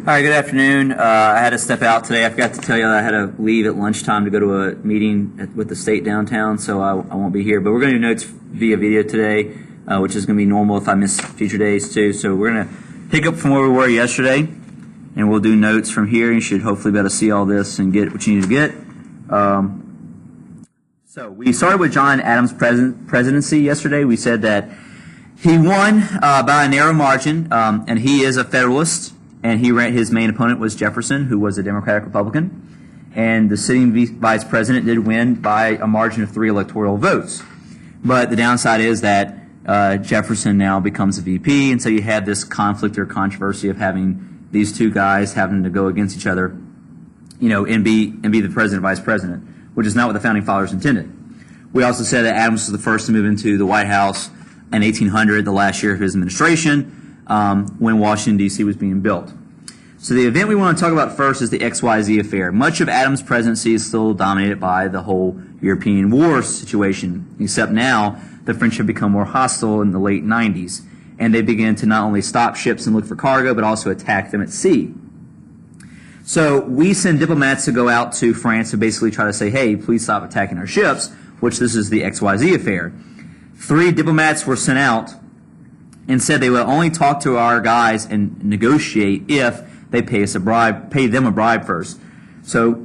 All right, good afternoon. I had to step out today. I forgot to tell you that I had to leave at lunchtime to go to a meeting with the state downtown, so I won't be here. But we're going to do notes via video today, which is going to be normal if I miss future days too. So we're going to pick up from where we were yesterday, and we'll do notes from here. You should hopefully be able to see all this and get what you need to get. So we started with John Adams' presidency yesterday. We said that he won by a narrow margin, and he is a Federalist. And his main opponent was Jefferson, who was a Democratic Republican. And the sitting vice president did win by a margin of 3 electoral votes. But the downside is that Jefferson now becomes a VP, and so you have this conflict or controversy of having these two guys having to go against each other, and be the president, vice president, which is not what the founding fathers intended. We also said that Adams was the first to move into the White House in 1800, the last year of his administration, when Washington, D.C. was being built. So the event we want to talk about first is the XYZ affair. Much of Adams' presidency is still dominated by the whole European war situation, except now the French have become more hostile in the late 90s, and they began to not only stop ships and look for cargo, but also attack them at sea. So we send diplomats to go out to France to basically try to say, hey, please stop attacking our ships, which this is the XYZ affair. 3 diplomats were sent out and said they would only talk to our guys and negotiate if they pay them a bribe first. So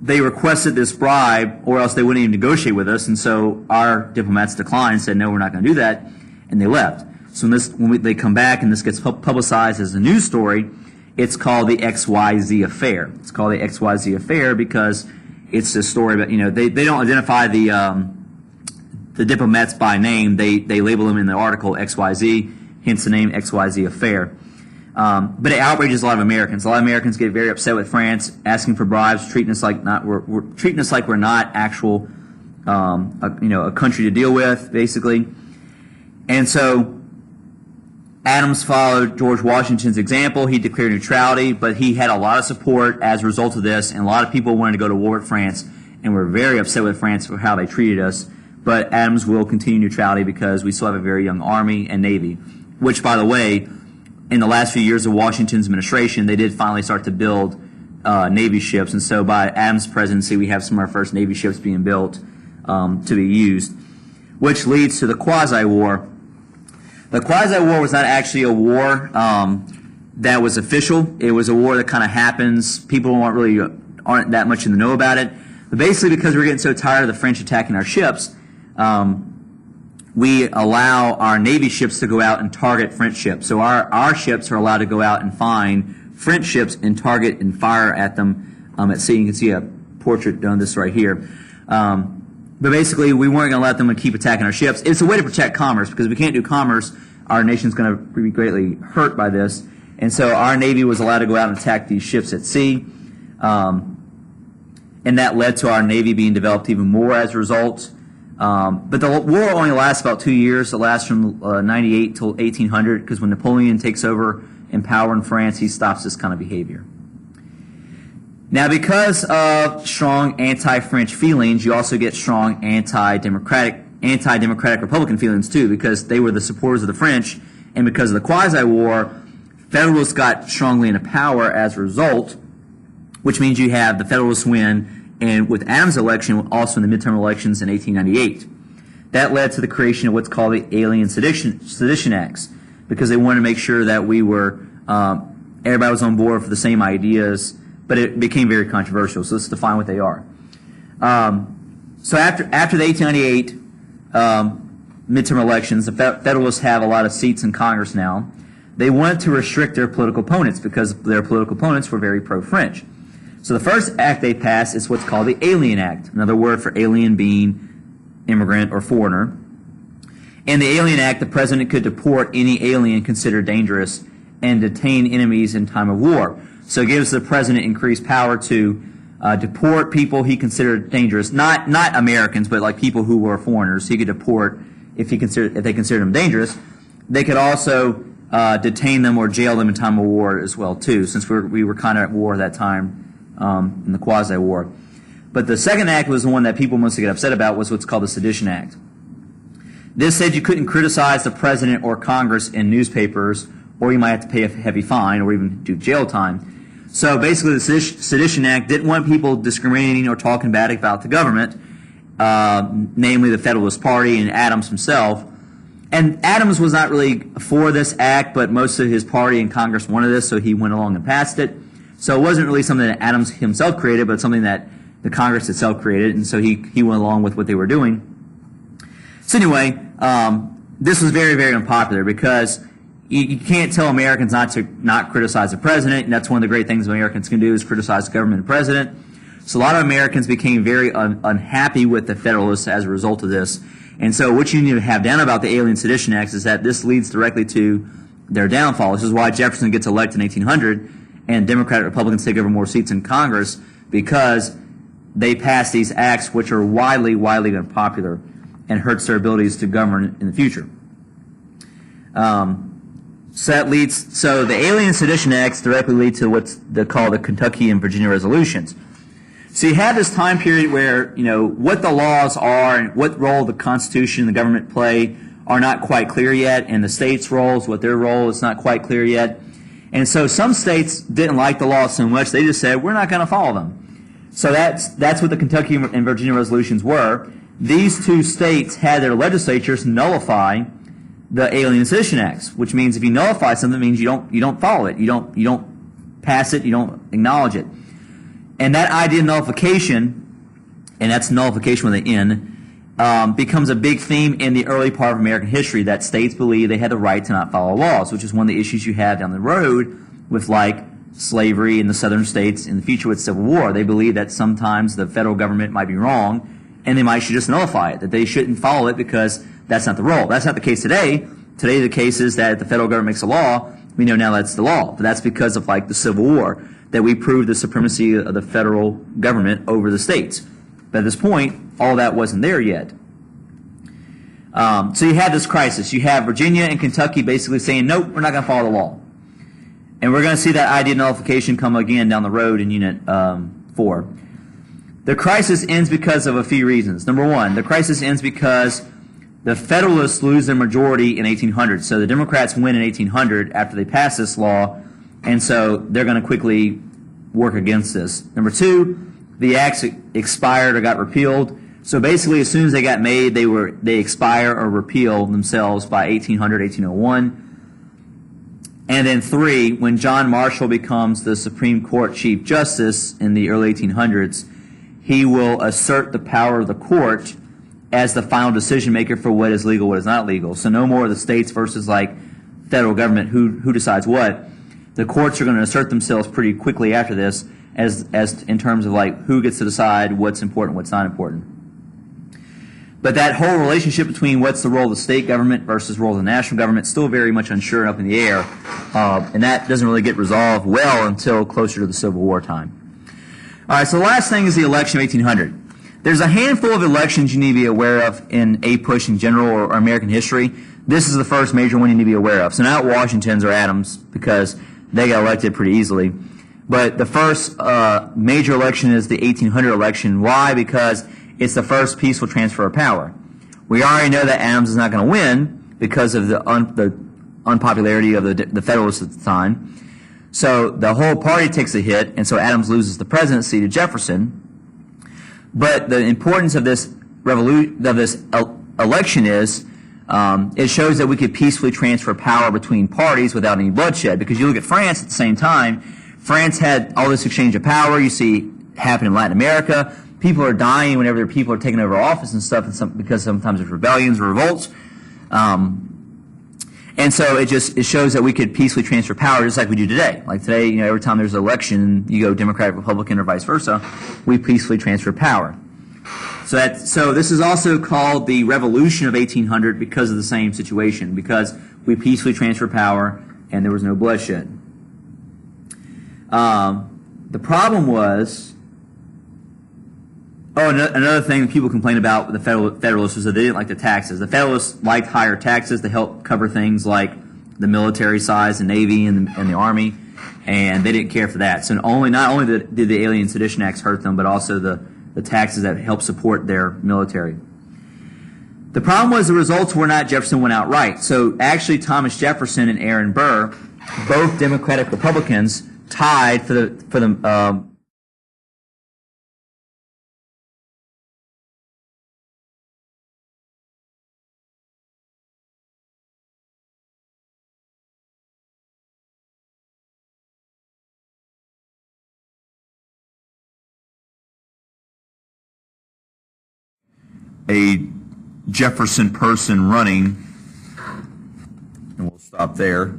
they requested this bribe, or else they wouldn't even negotiate with us. And so our diplomats declined and said, no, we're not going to do that, and they left. So when they come back and this gets publicized as a news story, it's called the XYZ affair. It's called the XYZ affair because it's a story about, they don't identify the diplomats by name. They label them in the article XYZ, hence the name XYZ affair. But it outrages a lot of Americans. A lot of Americans get very upset with France, asking for bribes, treating us like we're not actual, a country to deal with, basically. And so Adams followed George Washington's example. He declared neutrality, but he had a lot of support as a result of this, and a lot of people wanted to go to war with France, and were very upset with France for how they treated us. But Adams will continue neutrality because we still have a very young Army and Navy, which, by the way, in the last few years of Washington's administration, they did finally start to build Navy ships. And so by Adams' presidency, we have some of our first Navy ships being built to be used, which leads to the quasi-war. The quasi-war was not actually a war that was official. It was a war that kind of happens. People aren't that much in the know about it. But basically, because we're getting so tired of the French attacking our ships, we allow our Navy ships to go out and target French ships. So our ships are allowed to go out and find French ships and target and fire at them at sea. You can see a portrait done this right here. But basically, we weren't going to let them keep attacking our ships. It's a way to protect commerce, because if we can't do commerce, our nation's going to be greatly hurt by this. And so our Navy was allowed to go out and attack these ships at sea. And that led to our Navy being developed even more as a result. But the war only lasts about 2 years. It lasts from 98 till 1800, because when Napoleon takes over in power in France, he stops this kind of behavior. Now, because of strong anti-French feelings, you also get strong anti-democratic Republican feelings too, because they were the supporters of the French, and because of the quasi-war, Federalists got strongly into power as a result, which means you have the Federalists win, and with Adams' election, also in the midterm elections in 1898. That led to the creation of what's called the Alien Sedition Acts, because they wanted to make sure that we were, everybody was on board for the same ideas, but it became very controversial. So let's define what they are. So after the 1898 midterm elections, the Federalists have a lot of seats in Congress now. They wanted to restrict their political opponents because their political opponents were very pro-French. So the first act they passed is what's called the Alien Act, another word for alien being immigrant or foreigner. In the Alien Act, the president could deport any alien considered dangerous and detain enemies in time of war. So it gives the president increased power to deport people he considered dangerous, not Americans, but like people who were foreigners. He could deport if they considered them dangerous. They could also detain them or jail them in time of war as well too, since we were kind of at war at that time in the quasi-war. But the second act was the one that people mostly get upset about, was what's called the Sedition Act. This said you couldn't criticize the president or Congress in newspapers or you might have to pay a heavy fine or even do jail time. So basically the Sedition Act didn't want people discriminating or talking bad about the government, namely the Federalist Party and Adams himself. And Adams was not really for this act, but most of his party in Congress wanted this, so he went along and passed it. So it wasn't really something that Adams himself created, but something that the Congress itself created, and so he went along with what they were doing. So anyway, this was very, very unpopular because you can't tell Americans not criticize the president, and that's one of the great things Americans can do is criticize the government and president. So a lot of Americans became very unhappy with the Federalists as a result of this. And so what you need to have down about the Alien Sedition Acts is that this leads directly to their downfall. This is why Jefferson gets elected in 1800 and Democratic Republicans take over more seats in Congress, because they pass these acts which are widely unpopular and hurts their abilities to govern in the future. So the Alien Sedition Acts directly lead to what's called the Kentucky and Virginia resolutions. So you have this time period where, what the laws are and what role the Constitution and the government play are not quite clear yet, and the states' roles, what their role is not quite clear yet. And so some states didn't like the law so much, they just said, we're not going to follow them. So that's what the Kentucky and Virginia resolutions were. These two states had their legislatures nullify the Alien Sedition Acts, which means if you nullify something, it means you don't follow it, you don't pass it, you don't acknowledge it. And that idea of nullification, and that's nullification with an N, becomes a big theme in the early part of American history, that states believe they had the right to not follow laws, which is one of the issues you have down the road with like slavery in the southern states, in the future with Civil War. They believe that sometimes the federal government might be wrong and they should just nullify it, that they shouldn't follow it because that's not the role. That's not the case today. Today the case is that if the federal government makes a law, we know now that's the law. But that's because of like the Civil War, that we proved the supremacy of the federal government over the states. But at this point, all that wasn't there yet. So you have this crisis. You have Virginia and Kentucky basically saying, nope, we're not going to follow the law. And we're going to see that idea of nullification come again down the road in Unit 4. The crisis ends because of a few reasons. Number one, the crisis ends because the Federalists lose their majority in 1800. So the Democrats win in 1800 after they pass this law, and so they're going to quickly work against this. Number two, the acts expired or got repealed. So basically, as soon as they got made, they expire or repeal themselves by 1800, 1801. And then three, when John Marshall becomes the Supreme Court Chief Justice in the early 1800s, he will assert the power of the court as the final decision maker for what is legal, what is not legal. So no more of the states versus like federal government who decides what. The courts are going to assert themselves pretty quickly after this as in terms of like who gets to decide what's important, what's not important. But that whole relationship between what's the role of the state government versus role of the national government is still very much unsure and up in the air, and that doesn't really get resolved well until closer to the Civil War time. All right, so the last thing is the election of 1800. There's a handful of elections you need to be aware of in APUSH in general or American history. This is the first major one you need to be aware of. So not Washington's or Adams, because they got elected pretty easily. But the first major election is the 1800 election. Why? Because it's the first peaceful transfer of power. We already know that Adams is not going to win because of the unpopularity of the Federalists at the time. So the whole party takes a hit, and so Adams loses the presidency to Jefferson. But the importance of this election is it shows that we could peacefully transfer power between parties without any bloodshed. Because you look at France at the same time, France had all this exchange of power. You see happen in Latin America. People are dying whenever their people are taking over office and stuff, because sometimes there's rebellions or revolts. And so it shows that we could peacefully transfer power just like we do today. Like today, every time there's an election, you go Democratic, Republican, or vice versa, we peacefully transfer power. So this is also called the Revolution of 1800 because of the same situation, because we peacefully transfer power and there was no bloodshed. The problem was, another thing that people complain about with the Federalists was that they didn't like the taxes. The Federalists liked higher taxes to help cover things like the military size, the Navy, and the Army, and they didn't care for that. So not only did the Alien Sedition Acts hurt them, but also the taxes that helped support their military. The problem was the results were not Jefferson went out right. So actually Thomas Jefferson and Aaron Burr both Democratic Republicans tied for the a Jefferson person running, and we'll stop there.